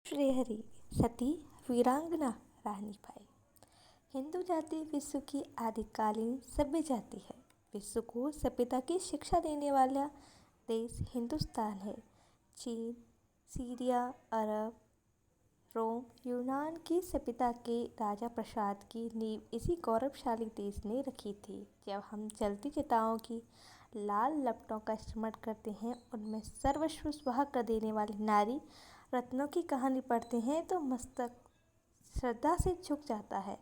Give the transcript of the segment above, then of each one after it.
श्रीहरि सती वीरांगना रानीबाई। हिंदू जाति विश्व की आदिकालीन सभ्य जाति है। विश्व को सभ्यता की शिक्षा देने वाला देश हिंदुस्तान है। चीन, सीरिया, अरब, रोम, यूनान की सभ्यता के राजा प्रसाद की नींव इसी गौरवशाली देश ने रखी थी। जब हम जलती चिताओं की लाल लपटों का स्मरण करते हैं, उनमें सर्वस्व सुहा कर देने वाली नारी रत्नों की कहानी पढ़ते हैं तो मस्तक श्रद्धा से झुक जाता है।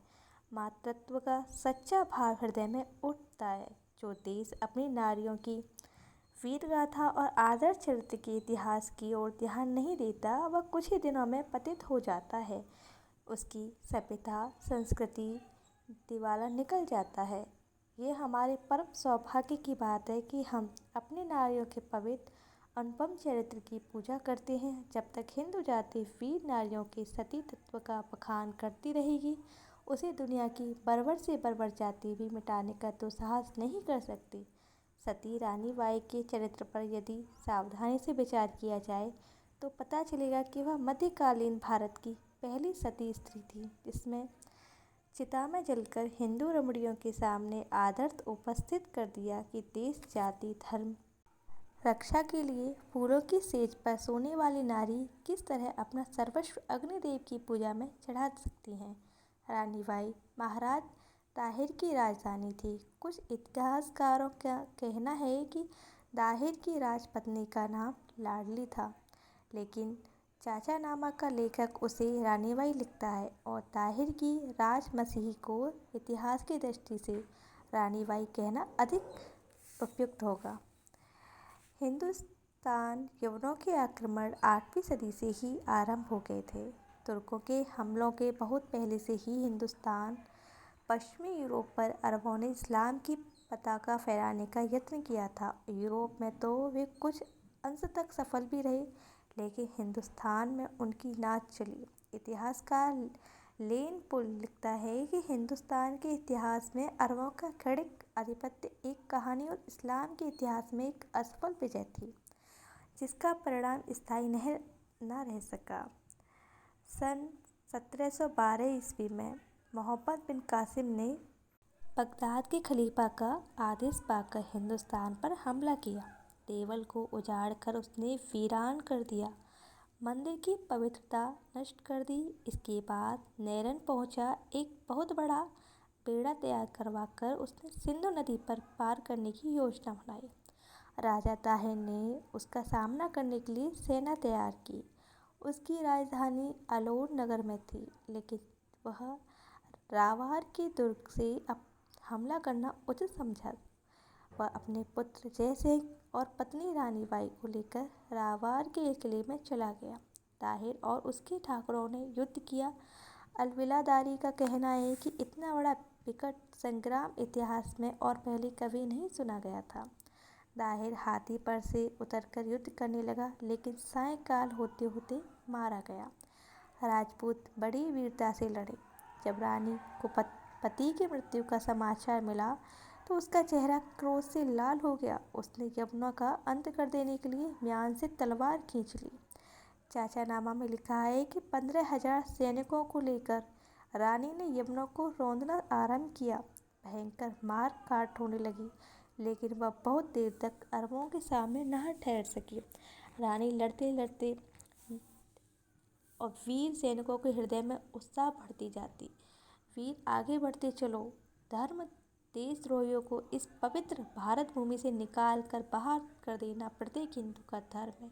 मातृत्व का सच्चा भाव हृदय में उठता है। जो देश अपनी नारियों की वीर गाथा और आदर्श चरित्र के इतिहास की ओर ध्यान नहीं देता, वह कुछ ही दिनों में पतित हो जाता है। उसकी सभ्यता संस्कृति दिवाला निकल जाता है। ये हमारे परम सौभाग्य की बात है कि हम अपनी नारियों के पवित्र अनुपम चरित्र की पूजा करते हैं। जब तक हिंदू जाति वीर नारियों के सती तत्व का बखान करती रहेगी, उसे दुनिया की बर्बर से बर्बर जाति भी मिटाने का तो साहस नहीं कर सकती। सती रानीबाई के चरित्र पर यदि सावधानी से विचार किया जाए तो पता चलेगा कि वह मध्यकालीन भारत की पहली सती स्त्री थी, जिसमें चिता में जलकर हिंदू रमणियों के सामने आदर्श उपस्थित कर दिया कि देश जाति धर्म रक्षा के लिए फूलों की सेज पर सोने वाली नारी किस तरह अपना सर्वस्व अग्निदेव की पूजा में चढ़ा सकती हैं। रानीबाई महाराज दाहिर की राजधानी थी। कुछ इतिहासकारों का कहना है कि दाहिर की राजपत्नी का नाम लाडली था, लेकिन चाचानामा का लेखक उसे रानीबाई लिखता है और दाहिर की राजमसीही को इतिहास की दृष्टि से रानीबाई कहना अधिक उपयुक्त होगा। हिंदुस्तान यवनों के आक्रमण 8वीं सदी से ही आरंभ हो गए थे। तुर्कों के हमलों के बहुत पहले से ही हिंदुस्तान पश्चिमी यूरोप पर अरबों ने इस्लाम की पताका फहराने का यत्न किया था। यूरोप में तो वे कुछ अंश तक सफल भी रहे, लेकिन हिंदुस्तान में उनकी नाच चली। इतिहासकार लेन पुल लिखता है कि हिंदुस्तान के इतिहास में अरबों का क्षणिक आधिपत्य एक कहानी और इस्लाम के इतिहास में एक असफल विजय थी, जिसका परिणाम स्थायी न रह सका। सन 1712 ईस्वी में मोहम्मद बिन कासिम ने बगदाद के खलीफा का आदेश पाकर हिंदुस्तान पर हमला किया। देवल को उजाड़ कर उसने वीरान कर दिया, मंदिर की पवित्रता नष्ट कर दी। इसके बाद नैरन पहुंचा एक बहुत बड़ा बेड़ा तैयार करवाकर उसने सिंधु नदी पर पार करने की योजना बनाई। राजा ताहिर ने उसका सामना करने के लिए सेना तैयार की। उसकी राजधानी अलोर नगर में थी, लेकिन वह रावार के दुर्ग से हमला करना उचित समझा। वह अपने पुत्र जयसिंह और पत्नी रानीबाई को लेकर रावार के किले में चला गया। ताहिर और उसके ठाकुरों ने युद्ध किया। अलविलादारी का कहना है कि इतना बड़ा विकट संग्राम इतिहास में और पहले कभी नहीं सुना गया था। ताहिर हाथी पर से उतरकर युद्ध करने लगा, लेकिन सायंकाल होते होते मारा गया। राजपूत बड़ी वीरता से लड़े। जब रानी को पति की मृत्यु का समाचार मिला तो उसका चेहरा क्रोध से लाल हो गया। उसने यवनों का अंत कर देने के लिए म्यान से तलवार खींच ली। चाचानामा में लिखा है कि 15,000 सैनिकों को लेकर रानी ने यवनों को रौंदना आरंभ किया। भयंकर मार काट होने लगी, लेकिन वह बहुत देर तक अरबों के सामने न ठहर सकी। रानी लड़ते लड़ते और वीर सैनिकों के हृदय में उत्साह बढ़ती जाती। वीर आगे बढ़ते चलो, धर्म देशद्रोहियों को इस पवित्र भारत भूमि से निकाल कर बाहर कर देना प्रत्येक हिंदू का धर्म है।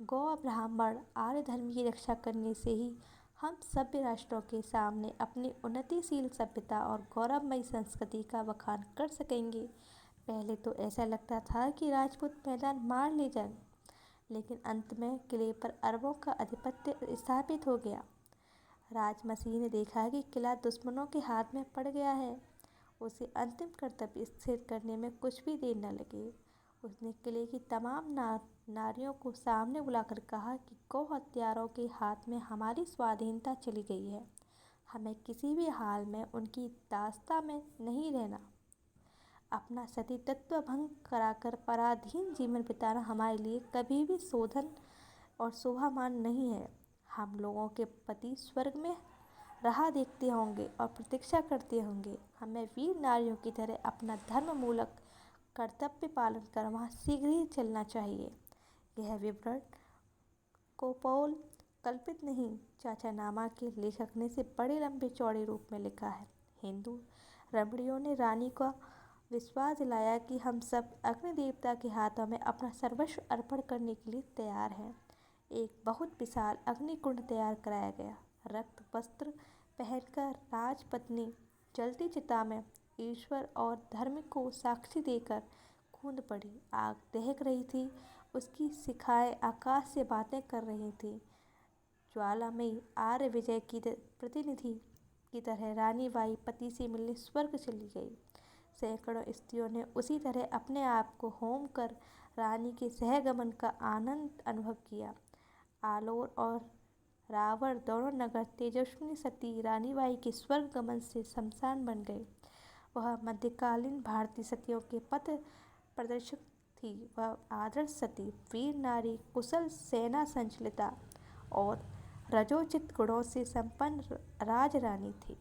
गौ ब्राह्मण आर्य धर्म की रक्षा करने से ही हम सभ्य राष्ट्रों के सामने अपनी उन्नतिशील सभ्यता और गौरवमयी संस्कृति का बखान कर सकेंगे। पहले तो ऐसा लगता था कि राजपूत मैदान मार ले जाएं, लेकिन अंत में किले पर अरबों का आधिपत्य स्थापित हो गया। राजमसीह ने देखा कि किला दुश्मनों के हाथ में पड़ गया है। उसे अंतिम कर्तव्य स्थिर करने में कुछ भी देर न लगी। उसने किले की तमाम नारियों को सामने बुलाकर कहा कि गौ हत्यारों के हाथ में हमारी स्वाधीनता चली गई है। हमें किसी भी हाल में उनकी दास्ता में नहीं रहना। अपना सती तत्व भंग कराकर पराधीन जीवन बिताना हमारे लिए कभी भी शोभन और शोभामान नहीं है। हम लोगों के पति स्वर्ग में राह देखते होंगे और प्रतीक्षा करते होंगे। हमें वीर नारियों की तरह अपना धर्म मूलक कर्तव्य पालन कर वहाँ शीघ्र ही चलना चाहिए। यह विवरण कोपोल कल्पित नहीं, चाचा नामा के लेखक ने इसे बड़े लंबे चौड़े रूप में लिखा है। हिंदू रमणियों ने रानी का विश्वास दिलाया कि हम सब अग्नि देवता के हाथों में अपना सर्वस्व अर्पण करने के लिए तैयार हैं। एक बहुत विशाल अग्निकुंड तैयार कराया गया। रक्त वस्त्र पहनकर राजपत्नी जलती चिता में ईश्वर और धर्म को साक्षी देकर कूद पड़ी। आग दहक रही थी, उसकी शिखाएं आकाश से बातें कर रही थीं। ज्वालामयी आर्य विजय की प्रतिनिधि की तरह रानी बाई पति से मिलने स्वर्ग चली गई। सैकड़ों स्त्रियों ने उसी तरह अपने आप को होम कर रानी के सहगमन का आनंद अनुभव किया। आलोर और रावण दोनों नगर तेजस्विनी सती रानीबाई के स्वर्ग गमन से शमशान बन गए। वह मध्यकालीन भारतीय सतियों के पथ प्रदर्शक थी। वह आदर्श सती, वीर नारी, कुशल सेना संचालिका और रजोचित गुणों से संपन्न राजरानी थी।